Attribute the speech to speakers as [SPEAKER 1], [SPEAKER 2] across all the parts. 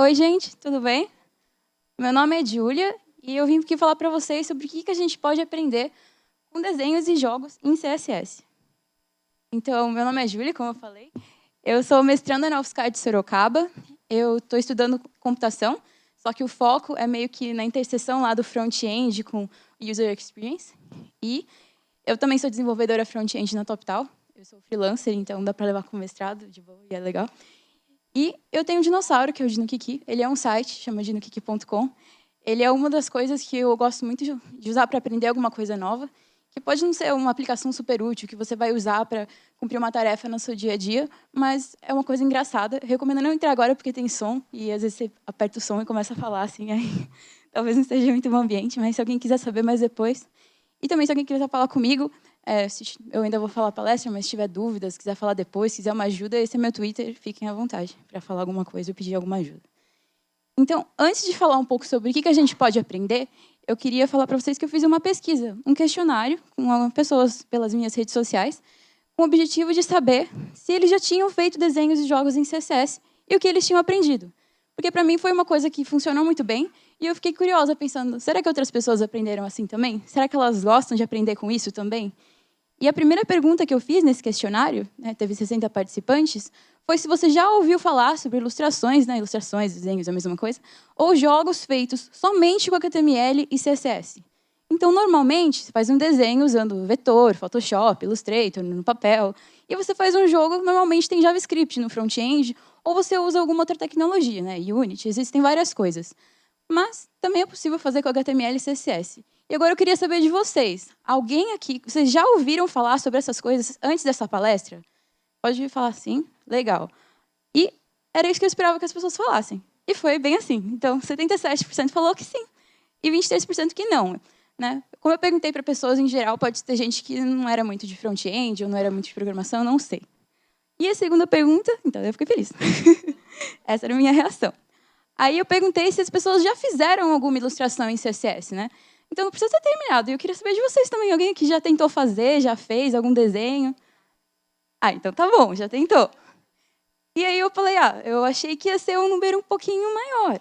[SPEAKER 1] Oi, gente, tudo bem? Meu nome é Júlia e eu vim aqui falar para vocês sobre o que a gente pode aprender com desenhos e jogos em CSS. Então, meu nome é Júlia, como eu falei. Eu sou mestranda na UFSCar de Sorocaba. Eu estou estudando computação, só que o foco é meio que na interseção lá do front-end com user experience. E eu também sou desenvolvedora front-end na TopTal. Eu sou freelancer, então dá para levar com mestrado de boa e é legal. E eu tenho um dinossauro, que é o DinoKiki. Ele é um site, chama dinokiki.com. Ele é uma das coisas que eu gosto muito de usar para aprender alguma coisa nova, que pode não ser uma aplicação super útil, que você vai usar para cumprir uma tarefa no seu dia a dia, mas é uma coisa engraçada. Eu recomendo não entrar agora, porque tem som, e às vezes você aperta o som e começa a falar, assim, aí talvez não esteja muito bom ambiente, mas se alguém quiser saber mais depois. E também, se alguém quiser falar comigo, eu ainda vou falar a palestra, mas se tiver dúvidas, quiser falar depois, quiser uma ajuda, esse é meu Twitter, fiquem à vontade para falar alguma coisa ou pedir alguma ajuda. Então, antes de falar um pouco sobre o que a gente pode aprender, eu queria falar para vocês que eu fiz uma pesquisa, um questionário com pessoas pelas minhas redes sociais, com o objetivo de saber se eles já tinham feito desenhos e jogos em CSS e o que eles tinham aprendido. Porque, para mim, foi uma coisa que funcionou muito bem, e eu fiquei curiosa, pensando, será que outras pessoas aprenderam assim também? Será que elas gostam de aprender com isso também? E a primeira pergunta que eu fiz nesse questionário, teve 60 participantes, foi se você já ouviu falar sobre ilustrações, ilustrações, desenhos, é a mesma coisa, ou jogos feitos somente com HTML e CSS. Então, normalmente, você faz um desenho usando vetor, Photoshop, Illustrator, no papel, e você faz um jogo, normalmente tem JavaScript no front-end, ou você usa alguma outra tecnologia, Unity, existem várias coisas. Mas também é possível fazer com HTML e CSS. E agora eu queria saber de vocês. Alguém aqui, vocês já ouviram falar sobre essas coisas antes dessa palestra? Pode falar sim? Legal. E era isso que eu esperava que as pessoas falassem. E foi bem assim. Então, 77% falou que sim e 23% que não. Como eu perguntei para pessoas em geral, pode ter gente que não era muito de front-end ou não era muito de programação, não sei. E a segunda pergunta, então eu fiquei feliz. Essa era a minha reação. Aí eu perguntei se as pessoas já fizeram alguma ilustração em CSS, Então não precisa ter terminado. E eu queria saber de vocês também. Alguém que já tentou fazer, já fez algum desenho? Ah, então tá bom, já tentou. E aí eu falei, eu achei que ia ser um número um pouquinho maior.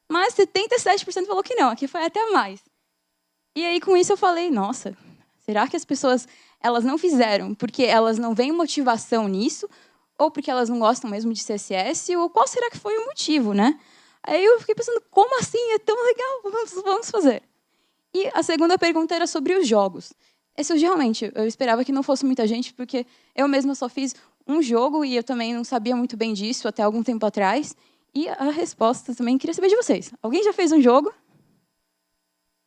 [SPEAKER 1] Mas 77% falou que não, aqui foi até mais. E aí com isso eu falei, nossa, será que as pessoas elas não fizeram porque elas não veem motivação nisso? Ou porque elas não gostam mesmo de CSS? Ou qual será que foi o motivo, Aí eu fiquei pensando, como assim? É tão legal, vamos fazer. E a segunda pergunta era sobre os jogos. Esse realmente, eu esperava que não fosse muita gente, porque eu mesma só fiz um jogo e eu também não sabia muito bem disso até algum tempo atrás. E a resposta também queria saber de vocês. Alguém já fez um jogo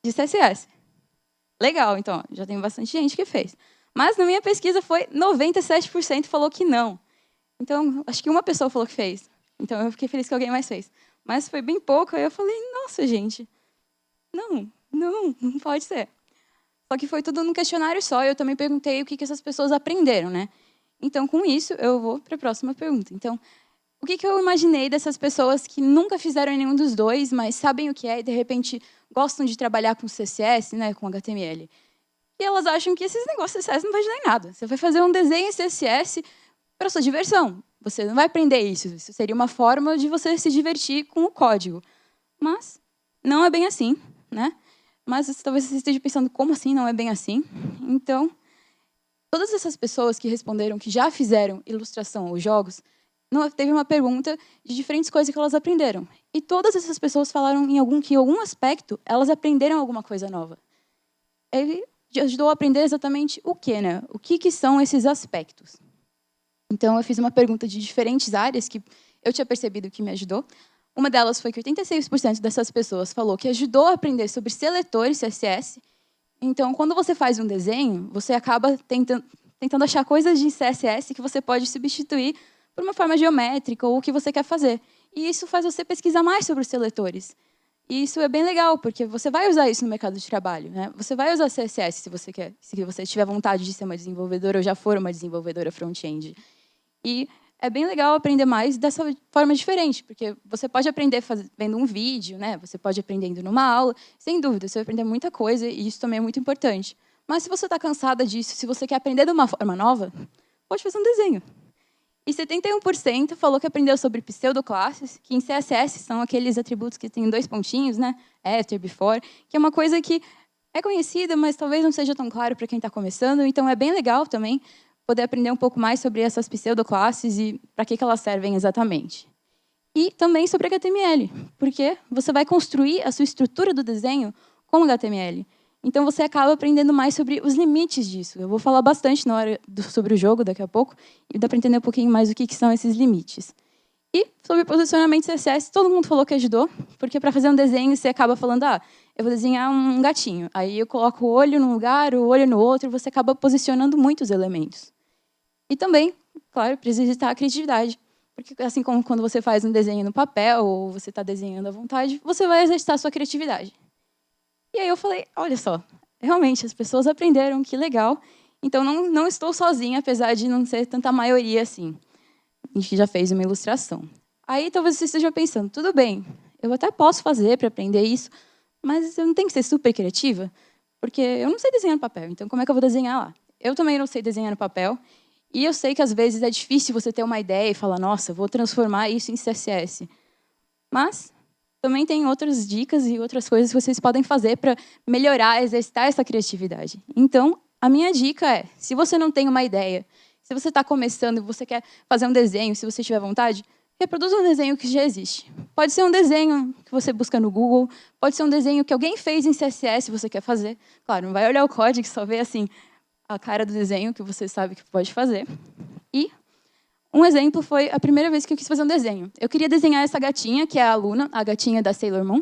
[SPEAKER 1] de CSS? Legal, então, já tem bastante gente que fez. Mas na minha pesquisa foi 97% falou que não. Então, acho que uma pessoa falou que fez. Então, eu fiquei feliz que alguém mais fez. Mas foi bem pouco, aí eu falei, nossa, gente, não pode ser. Só que foi tudo num questionário só, e eu também perguntei o que essas pessoas aprenderam, Então, com isso, eu vou para a próxima pergunta. Então, o que eu imaginei dessas pessoas que nunca fizeram nenhum dos dois, mas sabem o que é e, de repente, gostam de trabalhar com CSS, com HTML? E elas acham que esses negócios de CSS não vai ajudar em nada. Você vai fazer um desenho em CSS para sua diversão. Você não vai aprender isso. Isso seria uma forma de você se divertir com o código. Mas não é bem assim, Mas talvez você esteja pensando, como assim não é bem assim? Então, todas essas pessoas que responderam que já fizeram ilustração ou jogos, teve uma pergunta de diferentes coisas que elas aprenderam. E todas essas pessoas falaram que em algum aspecto elas aprenderam alguma coisa nova. Ele ajudou a aprender exatamente o quê, O que são esses aspectos? Então, eu fiz uma pergunta de diferentes áreas que eu tinha percebido que me ajudou. Uma delas foi que 86% dessas pessoas falou que ajudou a aprender sobre seletores CSS. Então, quando você faz um desenho, você acaba tentando achar coisas de CSS que você pode substituir por uma forma geométrica ou o que você quer fazer. E isso faz você pesquisar mais sobre os seletores. E isso é bem legal, porque você vai usar isso no mercado de trabalho. Você vai usar CSS se você tiver vontade de ser uma desenvolvedora ou já for uma desenvolvedora front-end. E é bem legal aprender mais dessa forma diferente, porque você pode aprender vendo um vídeo, Você pode aprender indo numa aula. Sem dúvida, você vai aprender muita coisa e isso também é muito importante. Mas se você está cansada disso, se você quer aprender de uma forma nova, pode fazer um desenho. E 71% falou que aprendeu sobre pseudoclasses, que em CSS são aqueles atributos que têm 2 pontinhos, né? After, before, que é uma coisa que é conhecida, mas talvez não seja tão claro para quem está começando. Então, é bem legal também poder aprender um pouco mais sobre essas pseudoclasses e para que elas servem exatamente. E também sobre HTML, porque você vai construir a sua estrutura do desenho com HTML. Então, você acaba aprendendo mais sobre os limites disso. Eu vou falar bastante sobre o jogo daqui a pouco, e dá para entender um pouquinho mais o que são esses limites. E sobre posicionamento CSS, todo mundo falou que ajudou, porque para fazer um desenho, você acaba falando, eu vou desenhar um gatinho. Aí eu coloco o olho num lugar, o olho no outro, e você acaba posicionando muitos elementos. E também, claro, precisa exercitar a criatividade. Porque assim como quando você faz um desenho no papel, ou você está desenhando à vontade, você vai exercitar a sua criatividade. E aí eu falei, olha só, realmente, as pessoas aprenderam, que legal. Então, não estou sozinha, apesar de não ser tanta maioria assim. A gente já fez uma ilustração. Aí talvez você esteja pensando, tudo bem, eu até posso fazer para aprender isso, mas eu não tenho que ser super criativa, porque eu não sei desenhar no papel, então como é que eu vou desenhar lá? Eu também não sei desenhar no papel, e eu sei que às vezes é difícil você ter uma ideia e falar, nossa, vou transformar isso em CSS. Mas também tem outras dicas e outras coisas que vocês podem fazer para melhorar, exercitar essa criatividade. Então, a minha dica é, se você não tem uma ideia, se você está começando e você quer fazer um desenho, se você tiver vontade, reproduza um desenho que já existe. Pode ser um desenho que você busca no Google, pode ser um desenho que alguém fez em CSS e você quer fazer. Claro, não vai olhar o código, só ver assim, a cara do desenho que você sabe que pode fazer. E um exemplo foi a primeira vez que eu quis fazer um desenho. Eu queria desenhar essa gatinha, que é a Luna, a gatinha da Sailor Moon.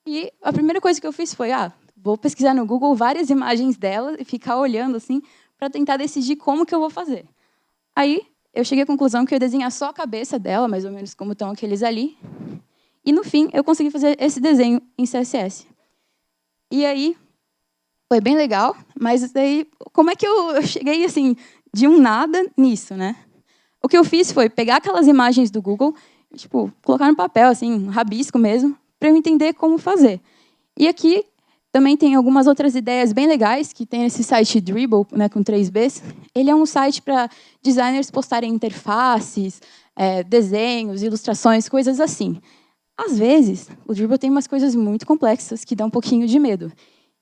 [SPEAKER 1] E a primeira coisa que eu fiz foi, vou pesquisar no Google várias imagens dela e ficar olhando assim para tentar decidir como que eu vou fazer. Aí eu cheguei à conclusão que eu ia desenhar só a cabeça dela, mais ou menos como estão aqueles ali. E no fim eu consegui fazer esse desenho em CSS. E aí foi bem legal, mas daí como é que eu cheguei assim de um nada nisso, né? O que eu fiz foi pegar aquelas imagens do Google, colocar no papel, assim, um rabisco mesmo, para eu entender como fazer. E aqui também tem algumas outras ideias bem legais, que tem esse site Dribbble, né, com 3 Bs. Ele é um site para designers postarem interfaces, desenhos, ilustrações, coisas assim. Às vezes, o Dribbble tem umas coisas muito complexas que dá um pouquinho de medo.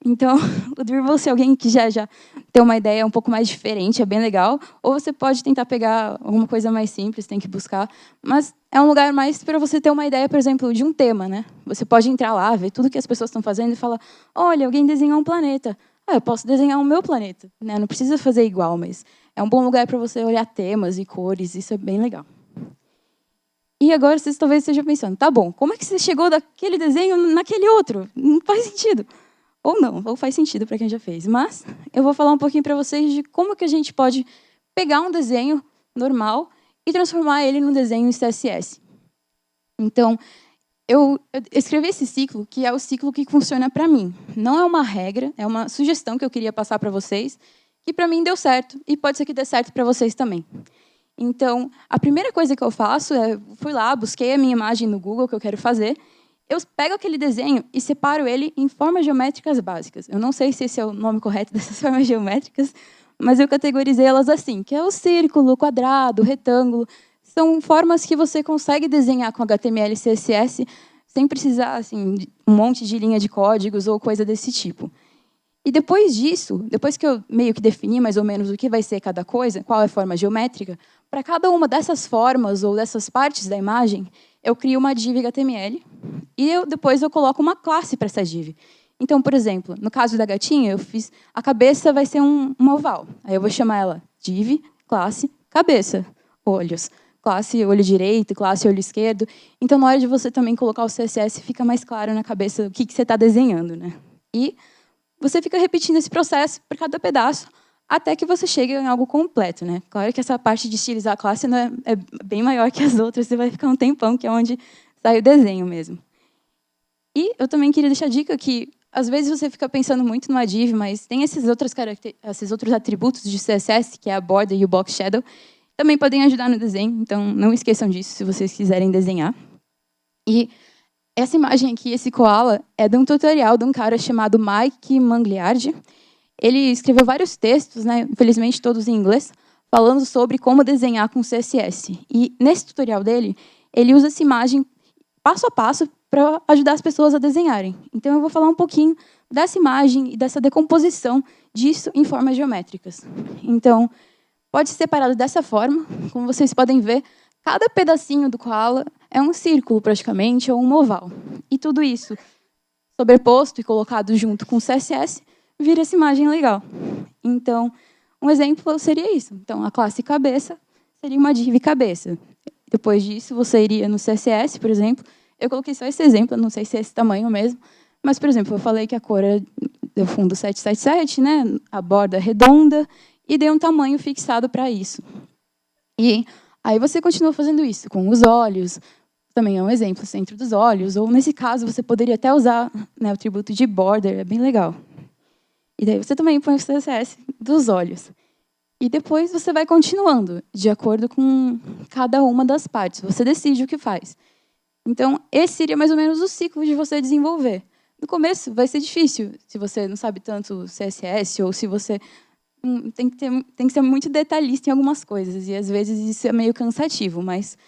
[SPEAKER 1] Então, o Dribbble, se alguém que já tem uma ideia um pouco mais diferente, é bem legal. Ou você pode tentar pegar alguma coisa mais simples, tem que buscar. Mas é um lugar mais para você ter uma ideia, por exemplo, de um tema, né? Você pode entrar lá, ver tudo que as pessoas estão fazendo e falar, olha, alguém desenhou um planeta. Eu posso desenhar o meu planeta. Né? Não precisa fazer igual, mas é um bom lugar para você olhar temas e cores. Isso é bem legal. E agora vocês talvez estejam pensando, tá bom, como é que você chegou daquele desenho naquele outro? Não faz sentido. Ou não, ou faz sentido para quem já fez. Mas eu vou falar um pouquinho para vocês de como que a gente pode pegar um desenho normal e transformar ele num desenho em CSS. Então, eu escrevi esse ciclo, que é o ciclo que funciona para mim. Não é uma regra, é uma sugestão que eu queria passar para vocês, que para mim deu certo, e pode ser que dê certo para vocês também. Então, a primeira coisa que eu faço é, fui lá, busquei a minha imagem no Google que eu quero fazer, eu pego aquele desenho e separo ele em formas geométricas básicas. Eu não sei se esse é o nome correto dessas formas geométricas, mas eu categorizei elas assim, que é o círculo, o quadrado, o retângulo. São formas que você consegue desenhar com HTML e CSS sem precisar assim, de um monte de linha de códigos ou coisa desse tipo. E depois disso, depois que eu meio que defini mais ou menos o que vai ser cada coisa, qual é a forma geométrica, para cada uma dessas formas ou dessas partes da imagem, eu crio uma div HTML e depois eu coloco uma classe para essa div. Então, por exemplo, no caso da gatinha, eu fiz a cabeça vai ser um oval. Aí eu vou chamar ela div, classe, cabeça, olhos. Classe olho direito, classe olho esquerdo. Então, na hora de você também colocar o CSS, fica mais claro na cabeça o que você está desenhando, né? E você fica repetindo esse processo por cada pedaço, até que você chegue em algo completo, né? Claro que essa parte de estilizar a classe é bem maior que as outras, você vai ficar um tempão, que é onde sai o desenho mesmo. E eu também queria deixar a dica que, às vezes, você fica pensando muito numa div, mas tem esses outros atributos de CSS, que é a border e o box shadow, também podem ajudar no desenho, então não esqueçam disso se vocês quiserem desenhar. E essa imagem aqui, esse koala, é de um tutorial de um cara chamado Mike Mangliardi. Ele escreveu vários textos, né, infelizmente todos em inglês, falando sobre como desenhar com CSS. E nesse tutorial dele, ele usa essa imagem passo a passo para ajudar as pessoas a desenharem. Então, eu vou falar um pouquinho dessa imagem e dessa decomposição disso em formas geométricas. Então, pode ser separado dessa forma. Como vocês podem ver, cada pedacinho do koala é um círculo, praticamente, ou um oval. E tudo isso, sobreposto e colocado junto com o CSS, vira essa imagem legal. Então, um exemplo seria isso. Então, a classe cabeça seria uma div cabeça. Depois disso, você iria no CSS, por exemplo. Eu coloquei só esse exemplo, não sei se é esse tamanho mesmo. Mas, por exemplo, eu falei que a cor é do fundo 777, né? A borda redonda, e dei um tamanho fixado para isso. E aí você continua fazendo isso com os olhos. Também é um exemplo, centro dos olhos. Ou, nesse caso, você poderia até usar, né, o atributo de border, é bem legal. E daí você também põe o CSS dos olhos. E depois você vai continuando, de acordo com cada uma das partes. Você decide o que faz. Então, esse seria mais ou menos o ciclo de você desenvolver. No começo, vai ser difícil, se você não sabe tanto CSS, ou se você tem que ser muito detalhista em algumas coisas. E, às vezes, isso é meio cansativo, mas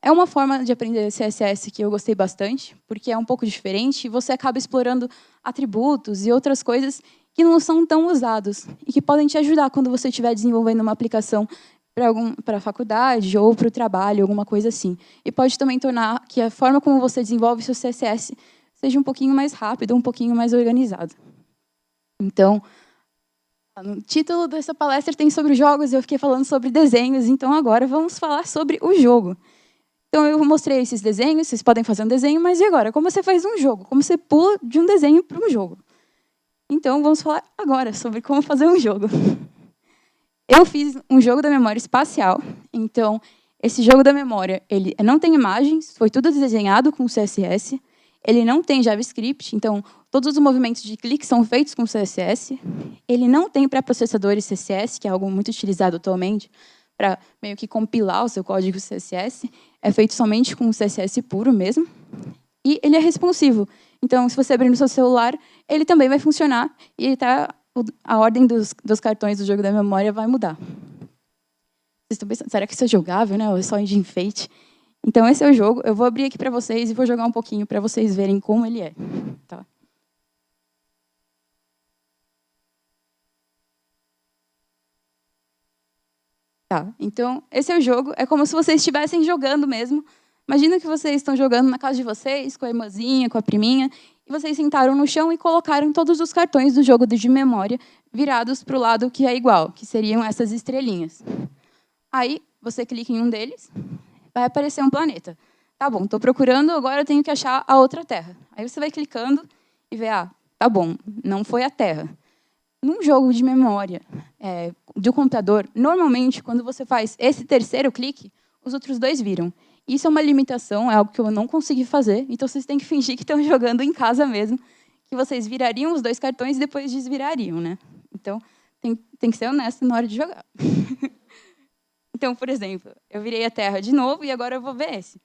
[SPEAKER 1] é uma forma de aprender CSS que eu gostei bastante, porque é um pouco diferente e você acaba explorando atributos e outras coisas que não são tão usados e que podem te ajudar quando você estiver desenvolvendo uma aplicação para a faculdade ou para o trabalho, alguma coisa assim. E pode também tornar que a forma como você desenvolve seu CSS seja um pouquinho mais rápido, um pouquinho mais organizado. Então, no título dessa palestra tem sobre jogos, e eu fiquei falando sobre desenhos, então agora vamos falar sobre o jogo. Então, eu mostrei esses desenhos, vocês podem fazer um desenho, mas e agora? Como você faz um jogo? Como você pula de um desenho para um jogo? Então, vamos falar agora sobre como fazer um jogo. Eu fiz um jogo da memória espacial. Então, esse jogo da memória, ele não tem imagens, foi tudo desenhado com CSS. Ele não tem JavaScript, então todos os movimentos de clique são feitos com CSS. Ele não tem pré-processadores CSS, que é algo muito utilizado atualmente, para meio que compilar o seu código CSS. É feito somente com CSS puro mesmo. E ele é responsivo. Então, se você abrir no seu celular, ele também vai funcionar e a ordem dos cartões do jogo da memória vai mudar. Vocês estão pensando, será que isso é jogável, né? Ou é só de enfeite? Então, esse é o jogo. Eu vou abrir aqui para vocês e vou jogar um pouquinho para vocês verem como ele é. Tá? Tá, então, esse é o jogo. É como se vocês estivessem jogando mesmo. Imagina que vocês estão jogando na casa de vocês, com a irmãzinha, com a priminha, e vocês sentaram no chão e colocaram todos os cartões do jogo de memória virados para o lado que é igual, que seriam essas estrelinhas. Aí, você clica em um deles, vai aparecer um planeta. Tá bom, estou procurando, agora eu tenho que achar a outra Terra. Aí você vai clicando e vê, tá bom, não foi a Terra. Num jogo de memória do computador, normalmente, quando você faz esse terceiro clique, os outros dois viram. Isso é uma limitação, é algo que eu não consegui fazer, então vocês têm que fingir que estão jogando em casa mesmo, que vocês virariam os dois cartões e depois desvirariam, né? Então, tem que ser honesto na hora de jogar. Então, por exemplo, eu virei a Terra de novo e agora eu vou ver esse.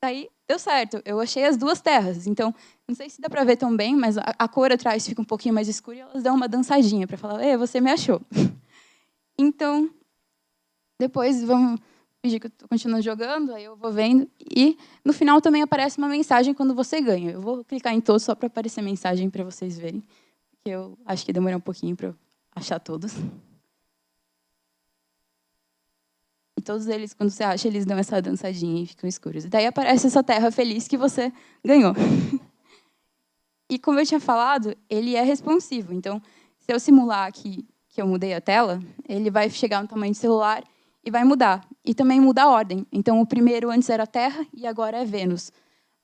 [SPEAKER 1] Daí, deu certo, eu achei as duas terras. Então, não sei se dá para ver tão bem, mas a cor atrás fica um pouquinho mais escura e elas dão uma dançadinha para falar, você me achou. Então, depois vamos fingir que eu estou continuando jogando, aí eu vou vendo. E, no final, também aparece uma mensagem quando você ganha. Eu vou clicar em todos só para aparecer mensagem para vocês verem. Porque eu acho que demorou um pouquinho para eu achar todos. E todos eles, quando você acha, eles dão essa dançadinha e ficam escuros. E daí aparece essa terra feliz que você ganhou. E, como eu tinha falado, ele é responsivo. Então, se eu simular aqui que eu mudei a tela, ele vai chegar no tamanho de celular e vai mudar. E também muda a ordem. Então, o primeiro antes era Terra e agora é Vênus.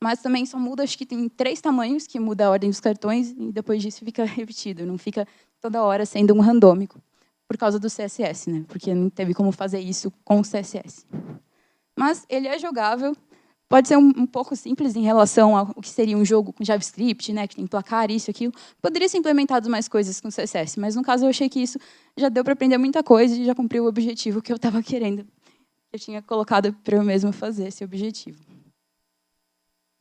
[SPEAKER 1] Mas também só muda, acho que tem 3 tamanhos que muda a ordem dos cartões e depois disso fica repetido. Não fica toda hora sendo um randômico. Por causa do CSS, né? Porque não teve como fazer isso com o CSS. Mas ele é jogável. Pode ser um pouco simples em relação ao que seria um jogo com JavaScript, né? Que tem placar, isso, aquilo. Poderia ser implementado mais coisas com CSS, mas no caso eu achei que isso já deu para aprender muita coisa e já cumpriu o objetivo que eu estava querendo. Eu tinha colocado para eu mesma fazer esse objetivo.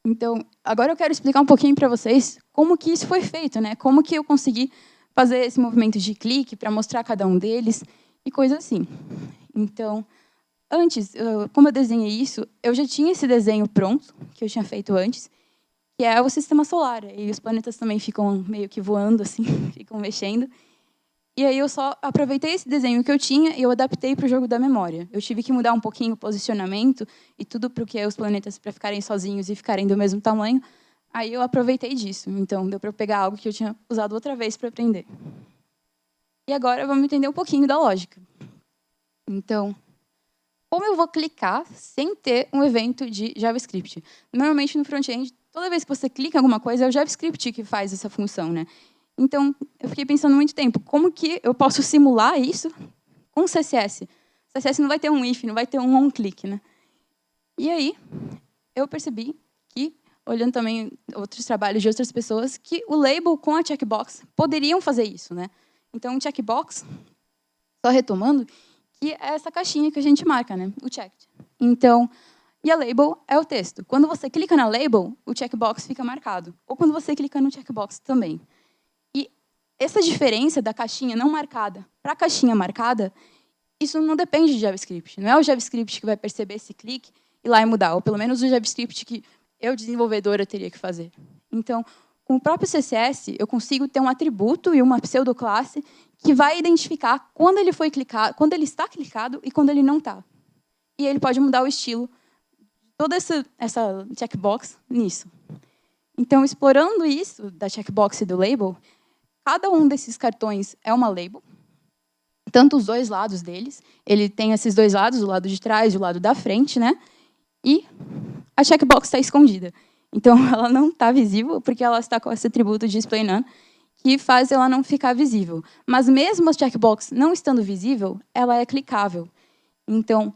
[SPEAKER 1] Então, agora eu quero explicar um pouquinho para vocês como que isso foi feito, né? Como que eu consegui fazer esse movimento de clique para mostrar cada um deles e coisa assim. Então, antes, como eu desenhei isso, eu já tinha esse desenho pronto, que eu tinha feito antes, que é o sistema solar. E os planetas também ficam meio que voando, assim, ficam mexendo. E aí eu só aproveitei esse desenho que eu tinha e eu adaptei para o jogo da memória. Eu tive que mudar um pouquinho o posicionamento e tudo para que os planetas para ficarem sozinhos e ficarem do mesmo tamanho. Aí eu aproveitei disso. Então deu para eu pegar algo que eu tinha usado outra vez para aprender. E agora vamos entender um pouquinho da lógica. Então, como eu vou clicar sem ter um evento de JavaScript? Normalmente no front-end, toda vez que você clica em alguma coisa, é o JavaScript que faz essa função, né? Então, eu fiquei pensando muito tempo, como que eu posso simular isso com CSS? CSS não vai ter um if, não vai ter um onClick, né? E aí, eu percebi que, olhando também outros trabalhos de outras pessoas, que o label com a checkbox poderiam fazer isso, né? Então, o checkbox, só retomando, que é essa caixinha que a gente marca, né? O checked. Então, e a label é o texto. Quando você clica na label, o checkbox fica marcado. Ou quando você clica no checkbox também. Essa diferença da caixinha não marcada para a caixinha marcada, isso não depende de JavaScript. Não é o JavaScript que vai perceber esse clique e lá e mudar, ou pelo menos o JavaScript que eu, desenvolvedora, teria que fazer. Então, com o próprio CSS, eu consigo ter um atributo e uma pseudoclasse que vai identificar quando ele foi clicado, quando ele está clicado e quando ele não está. E ele pode mudar o estilo de toda essa checkbox nisso. Então, explorando isso da checkbox e do label, cada um desses cartões é uma label, tanto os dois lados deles. Ele tem esses dois lados, o lado de trás e o lado da frente, né? E a checkbox está escondida. Então, ela não está visível, porque ela está com esse atributo de display none, que faz ela não ficar visível. Mas mesmo a checkbox não estando visível, ela é clicável. Então,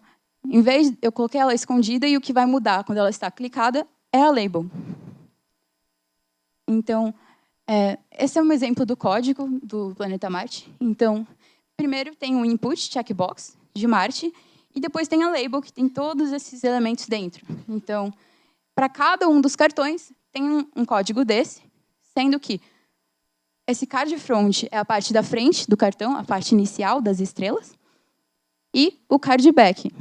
[SPEAKER 1] em vez eu coloquei ela escondida e o que vai mudar quando ela está clicada é a label. Então, esse é um exemplo do código do planeta Marte. Então, primeiro tem um input checkbox de Marte e depois tem a label, que tem todos esses elementos dentro. Então, para cada um dos cartões, tem um código desse, sendo que esse card front é a parte da frente do cartão, a parte inicial das estrelas, e o card back,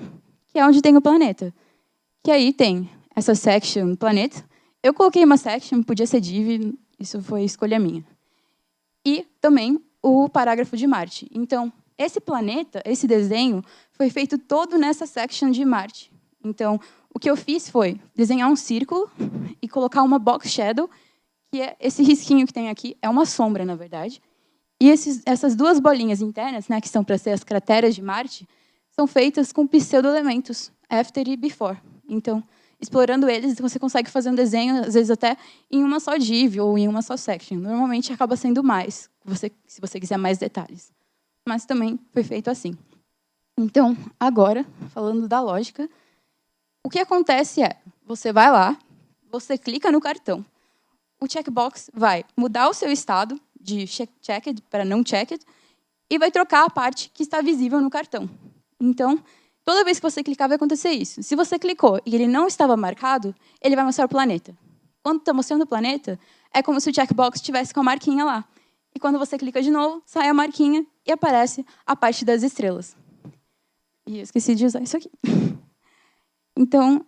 [SPEAKER 1] que é onde tem o planeta. Que aí tem essa section planeta. Eu coloquei uma section, podia ser div, isso foi escolha minha. E também o parágrafo de Marte. Então, esse planeta, esse desenho, foi feito todo nessa section de Marte. Então, o que eu fiz foi desenhar um círculo e colocar uma box shadow, que é esse risquinho que tem aqui, é uma sombra, na verdade. E essas duas bolinhas internas, né, que são para ser as crateras de Marte, são feitas com pseudo-elementos, after e before. Então, explorando eles, você consegue fazer um desenho, às vezes até em uma só div ou em uma só section. Normalmente acaba sendo mais, se você quiser mais detalhes. Mas também foi feito assim. Então, agora, falando da lógica, o que acontece é, você vai lá, você clica no cartão, o checkbox vai mudar o seu estado de checked para não checked e vai trocar a parte que está visível no cartão. Então, toda vez que você clicar, vai acontecer isso. Se você clicou e ele não estava marcado, ele vai mostrar o planeta. Quando está mostrando o planeta, é como se o checkbox estivesse com a marquinha lá. E quando você clica de novo, sai a marquinha e aparece a parte das estrelas. E eu esqueci de usar isso aqui. Então,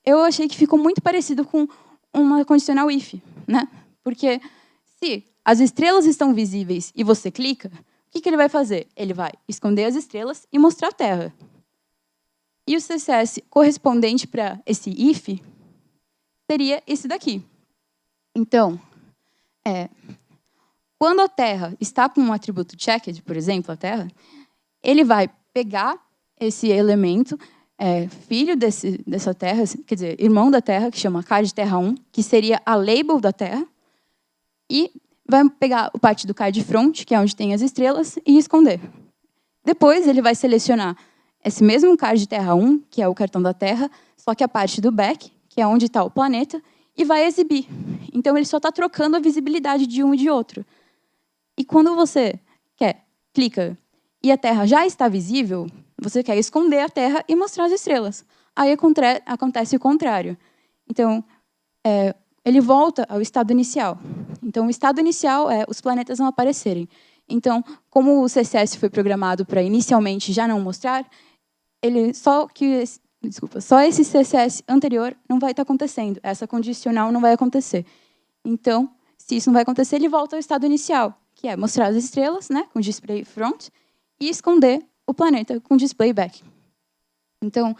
[SPEAKER 1] eu achei que ficou muito parecido com uma condicional if, né? Porque se as estrelas estão visíveis e você clica, o que ele vai fazer? Ele vai esconder as estrelas e mostrar a Terra. E o CSS correspondente para esse if seria esse daqui. Então, quando a Terra está com um atributo checked, por exemplo, a Terra, ele vai pegar esse elemento, filho dessa Terra, quer dizer, irmão da Terra, que chama card Terra 1, que seria a label da Terra, e vai pegar o parte do card front, que é onde tem as estrelas, e esconder. Depois, ele vai selecionar esse mesmo card Terra 1, que é o cartão da Terra, só que a parte do back, que é onde está o planeta, e vai exibir. Então, ele só está trocando a visibilidade de um e de outro. E quando você clica e a Terra já está visível, você quer esconder a Terra e mostrar as estrelas. Aí acontece o contrário. Então, ele volta ao estado inicial. Então, o estado inicial é os planetas não aparecerem. Então, como o CSS foi programado para inicialmente já não mostrar, só esse CSS anterior não vai estar acontecendo. Essa condicional não vai acontecer. Então, se isso não vai acontecer, ele volta ao estado inicial, que é mostrar as estrelas, né, com display front, e esconder o planeta com display back. Então,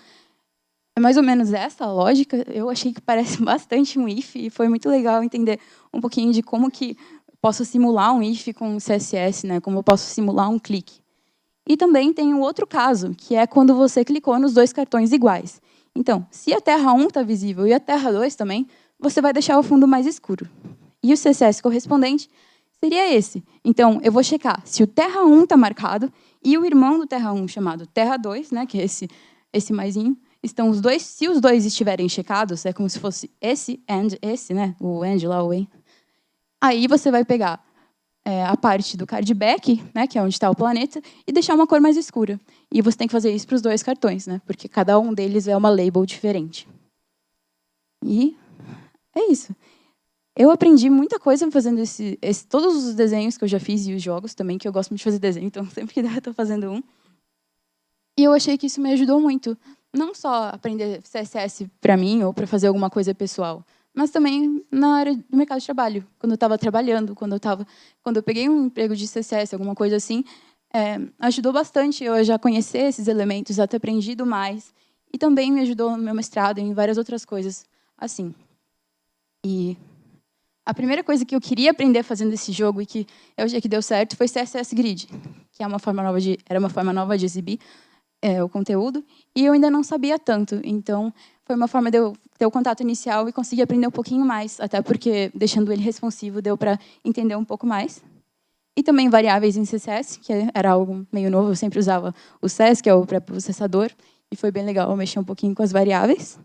[SPEAKER 1] é mais ou menos essa a lógica. Eu achei que parece bastante um if, e foi muito legal entender um pouquinho de como que posso simular um if com CSS, né, como eu posso simular um clique. E também tem um outro caso, que é quando você clicou nos dois cartões iguais. Então, se a Terra 1 está visível e a Terra 2 também, você vai deixar o fundo mais escuro. E o CSS correspondente seria esse. Então, eu vou checar se o Terra 1 está marcado e o irmão do Terra 1, chamado Terra 2, né, que é esse maisinho, estão os dois. Se os dois estiverem checados, é como se fosse esse and esse, né, o and lá, o en. Aí você vai pegar a parte do card back, né, que é onde está o planeta, e deixar uma cor mais escura. E você tem que fazer isso para os dois cartões, né, porque cada um deles é uma label diferente. E é isso. Eu aprendi muita coisa fazendo todos os desenhos que eu já fiz e os jogos também, que eu gosto muito de fazer desenho, então sempre que der eu estou fazendo um. E eu achei que isso me ajudou muito. Não só aprender CSS para mim ou para fazer alguma coisa pessoal, mas também na área do mercado de trabalho. Quando eu estava trabalhando, quando eu peguei um emprego de CSS, alguma coisa assim, ajudou bastante eu já conhecer esses elementos, já ter aprendido mais. E também me ajudou no meu mestrado e em várias outras coisas assim. E a primeira coisa que eu queria aprender fazendo esse jogo e que eu achei que deu certo foi CSS Grid, que era uma forma nova de exibir o conteúdo, e eu ainda não sabia tanto. Então, foi uma forma de eu ter o contato inicial e conseguir aprender um pouquinho mais, até porque, deixando ele responsivo, deu para entender um pouco mais. E também variáveis em CSS, que era algo meio novo. Eu sempre usava o SES, que é o pré-processador, e foi bem legal mexer um pouquinho com as variáveis.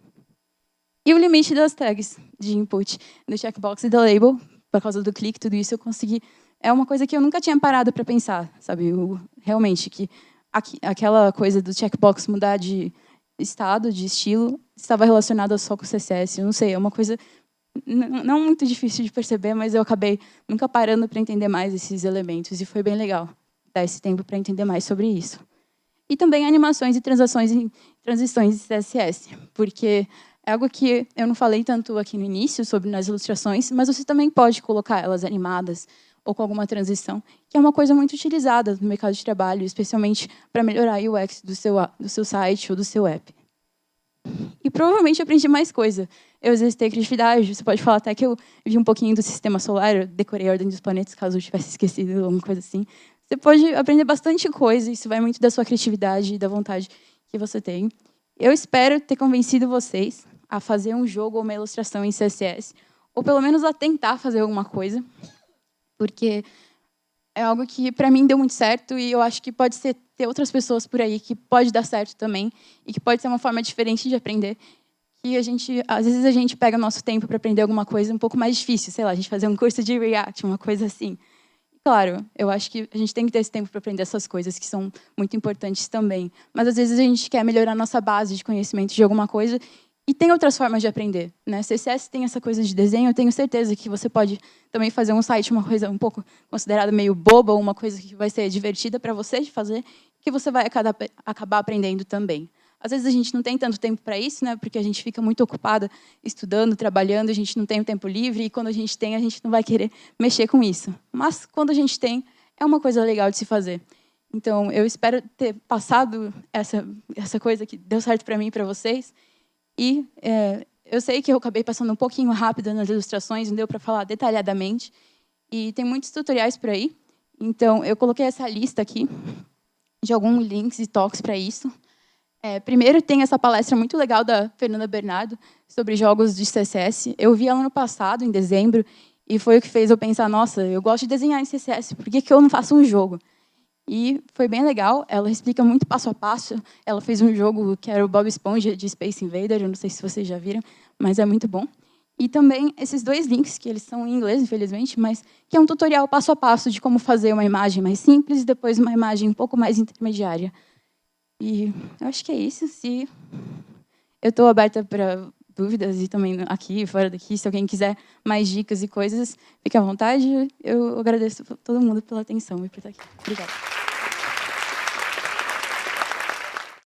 [SPEAKER 1] E o limite das tags de input, do checkbox e da label, por causa do clique, tudo isso eu consegui. É uma coisa que eu nunca tinha parado para pensar, sabe? Realmente, que aquela coisa do checkbox mudar de estado, de estilo, estava relacionada só com o CSS. Eu não sei, é uma coisa não muito difícil de perceber, mas eu acabei nunca parando para entender mais esses elementos, e foi bem legal dar esse tempo para entender mais sobre isso. E também animações e transições em CSS, porque é algo que eu não falei tanto aqui no início, sobre nas ilustrações, mas você também pode colocar elas animadas ou com alguma transição, que é uma coisa muito utilizada no mercado de trabalho, especialmente para melhorar o UX do seu site ou do seu app. E provavelmente eu aprendi mais coisa. Eu exercitei criatividade, você pode falar até que eu vi um pouquinho do sistema solar, eu decorei a ordem dos planetas, caso eu tivesse esquecido alguma coisa assim. Você pode aprender bastante coisa, isso vai muito da sua criatividade e da vontade que você tem. Eu espero ter convencido vocês a fazer um jogo ou uma ilustração em CSS, ou pelo menos a tentar fazer alguma coisa, porque é algo que, para mim, deu muito certo, e eu acho que pode ter outras pessoas por aí que pode dar certo também, e que pode ser uma forma diferente de aprender, que às vezes a gente pega o nosso tempo para aprender alguma coisa um pouco mais difícil, sei lá, a gente fazer um curso de React, uma coisa assim. Claro, eu acho que a gente tem que ter esse tempo para aprender essas coisas, que são muito importantes também. Mas, às vezes, a gente quer melhorar a nossa base de conhecimento de alguma coisa, e tem outras formas de aprender, né? CSS tem essa coisa de desenho, eu tenho certeza que você pode também fazer um site, uma coisa um pouco considerada meio boba, ou uma coisa que vai ser divertida para você de fazer, que você vai acabar aprendendo também. Às vezes a gente não tem tanto tempo para isso, né? Porque a gente fica muito ocupada estudando, trabalhando, a gente não tem o tempo livre, e quando a gente tem, a gente não vai querer mexer com isso. Mas, quando a gente tem, é uma coisa legal de se fazer. Então, eu espero ter passado essa coisa que deu certo para mim e para vocês. E eu sei que eu acabei passando um pouquinho rápido nas ilustrações, não deu para falar detalhadamente. E tem muitos tutoriais por aí. Então, eu coloquei essa lista aqui de alguns links e talks para isso. Primeiro, tem essa palestra muito legal da Fernanda Bernardo sobre jogos de CSS. Eu vi ela no passado, em dezembro, e foi o que fez eu pensar, nossa, eu gosto de desenhar em CSS, por que eu não faço um jogo? E foi bem legal, ela explica muito passo a passo. Ela fez um jogo que era o Bob Esponja de Space Invader, eu não sei se vocês já viram, mas é muito bom. E também esses dois links, que eles são em inglês, infelizmente, mas que é um tutorial passo a passo de como fazer uma imagem mais simples e depois uma imagem um pouco mais intermediária. E eu acho que é isso. Eu estou aberta para dúvidas, e também aqui e fora daqui, se alguém quiser mais dicas e coisas, fique à vontade. Eu agradeço a todo mundo pela atenção e por estar aqui. Obrigada.